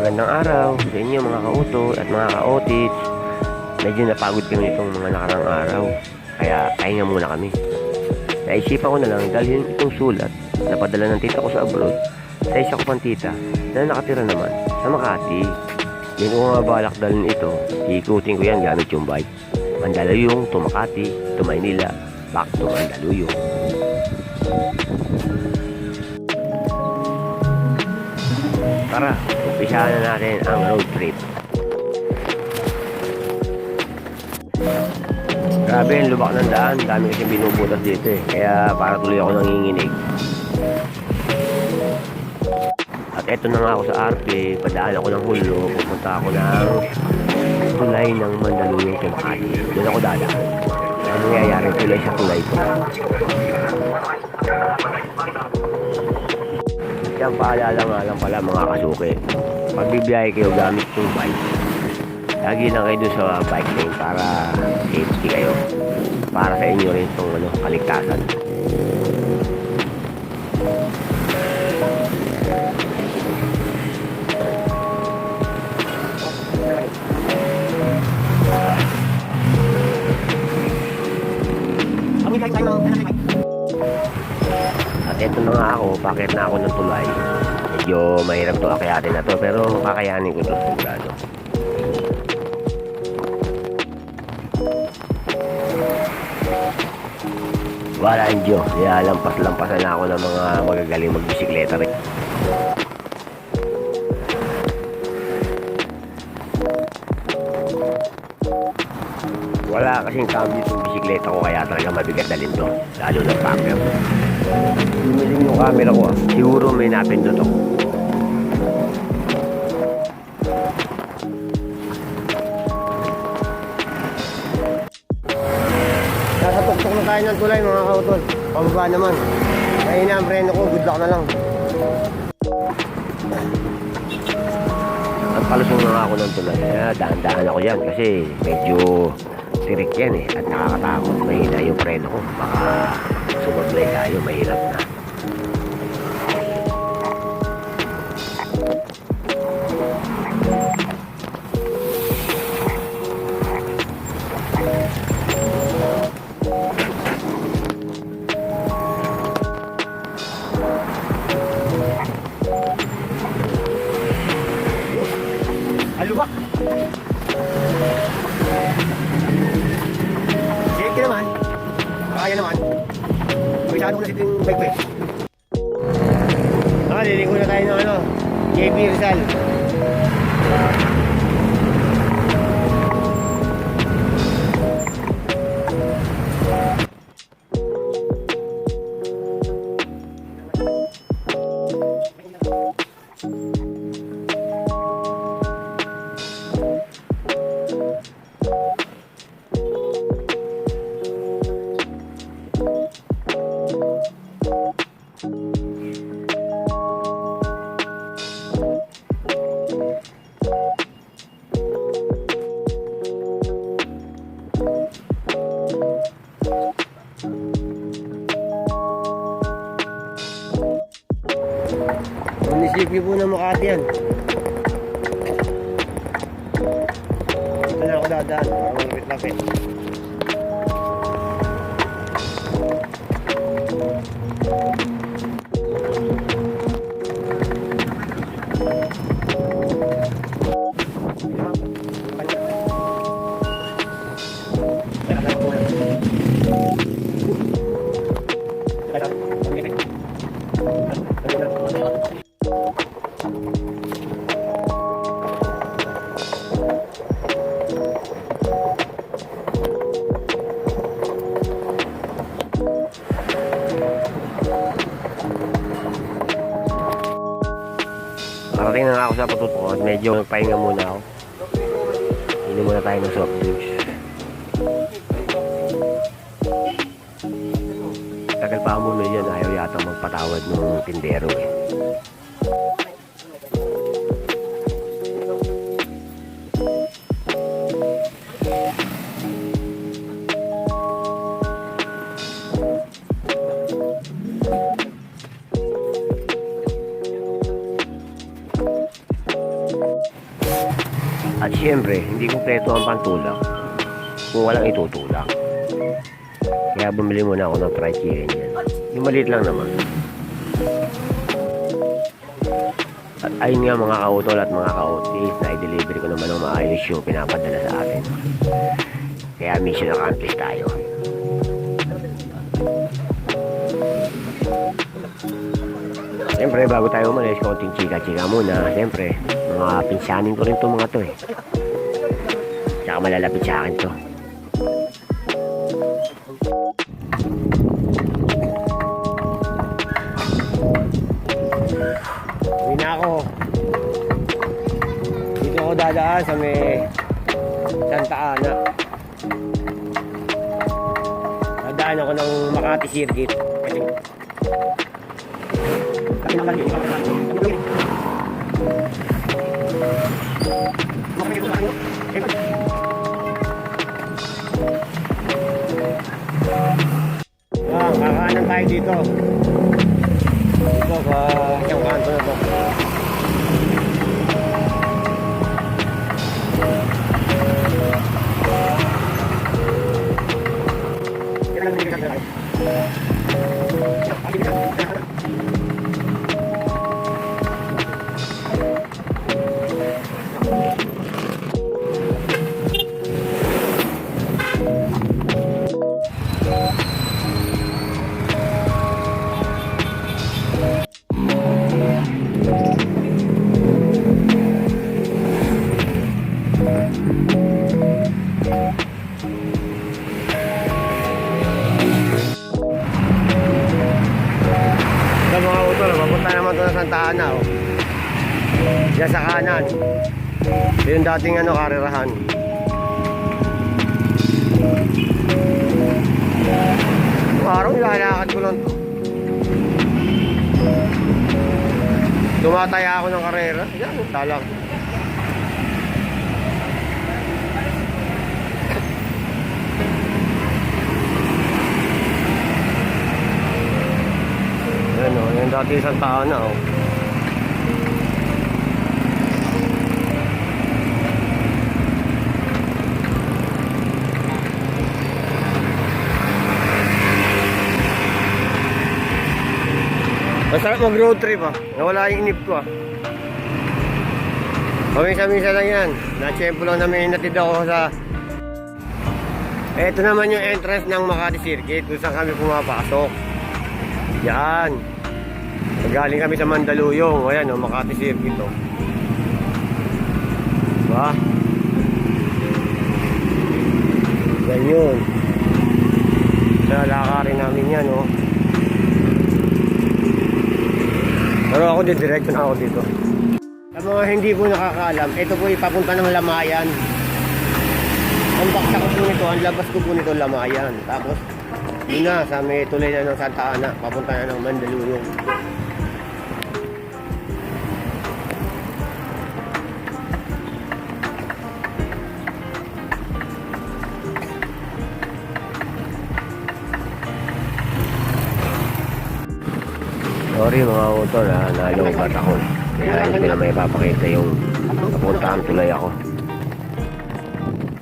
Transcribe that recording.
Magandang araw sa inyo mga kauto at mga kaotits. Medyo napagod kami itong mga nakarang araw, kaya pahinga muna kami. Naisipan ko na lang dalhin itong sulat na padala ng tita ko sa abroad sa isa ko pang tita na nakatira naman sa Makati. Hindi ko nga balak dalhin ito, ikutin ko yan gamit yung bike. Mandaluyong to Makati, to Maynila, back to Mandaluyong. Tara, umpisahan na natin ang road trip. Grabe ang lubak ng daan, dami kasi binubutas dito kaya para tuloy ako nanginginig. At eto na nga ako sa RP, padaan ako ng Hulo, pupunta ako ng tulay ng Mandaluyong sa Makati. Doon ako dadaan. Ano nangyayari tulay sa tulay ko? Yan, paalala nga lang pala mga kasuki, pag bibiyahe kayo gamit yung bike, lagi lang kayo doon sa bike lane para safety kayo, para sa inyo rin itong kaligtasan. At eto na nga ako, pakit na ako ng tulay. Medyo mahirap to akyatin na to, pero kakayanin ko to sigurado. Wala ang Diyo, lampas-lampasan na ako ng mga magagaling magbisikleta rin. Wala kasing cambio yung bisikleta ko, kaya talaga mabigat dalhin to, lalo ng packer. Lumilim yung camera ko siguro may napindot ako. Nasa tuktok na tayo ng tulay mga kautol, pababa naman. Mahina ang preno ko, good luck na lang. At palusong na ako ng tulay, dahan-dahan ako yan kasi medyo tirik yan at nakakatakot. Mahina yung preno ko, baka sumablay tayo, mahirap na. Alubak! Sige naman. Kaya naman. Masyado ko na siting bike. Liliko na tayo ng JP Rizal. Munisipyo po ng Makati yan. Ito na ako dadaan para malapit-lapit. Parating na ako sa patutok at medyo pahinga muna ako. Inom muna tayo ng soft drinks. Tagal pa mo yan, ayaw yata magpatawad ng tindero At syempre, hindi kumpleto ang pantulak kung walang itutulak. Kaya bumili muna ako ng fried chicken yan. Yung maliit lang naman. At ayun nga mga kautol at mga ka-OTs, na i-deliver ko naman ng maayos yung pinapadala sa atin. Kaya mission accomplished tayo. Siyempre, bago tayo umalis, konting chika-chika muna. Siyempre, mga pinsanin ko rin itong mga to eh. Tsaka malalapit sa akin to. Uwi na ako. Dito ako dadaan sa may Santa Ana. Dadaan ako ng Makati Circuit. Kakanan tayo dito. Dito sa isang kanto na to. Mga utol, mapunta naman ito na Santa Ana oh. Diyan sa kanan. Ito yung dating karerahan. Araw nilalakad ko lang to. Tumataya ako ng karera. Yan, talang. Yan o, yung dati Santa Ana o. Masarap mag road trip ah. Nawala yung inip ko ah. Pamisa-misa lang yan. Na-tiyempo lang namin natid ako sa... Ito naman yung entrance ng Makati Circuit kung saan kami pumapasok. Yan. Galing kami sa Mandaluyong. Ayan o, Makati Circuit o. Diba? Yan yun. Lalakarin namin yan o. Pero ako diretso na ako dito. Sa mga hindi po nakakaalam, ito po ipapunta ng Lamayan. Ang baksa ko po nito, ang labas ko po nito Lamayan. Tapos, yun na, sa may tulay na ng Santa Ana, papunta na ng Mandaluyong. Sorry mga utol ha, nalobat ako. Kaya hindi ko na may papakita yung papuntahan tulay ako.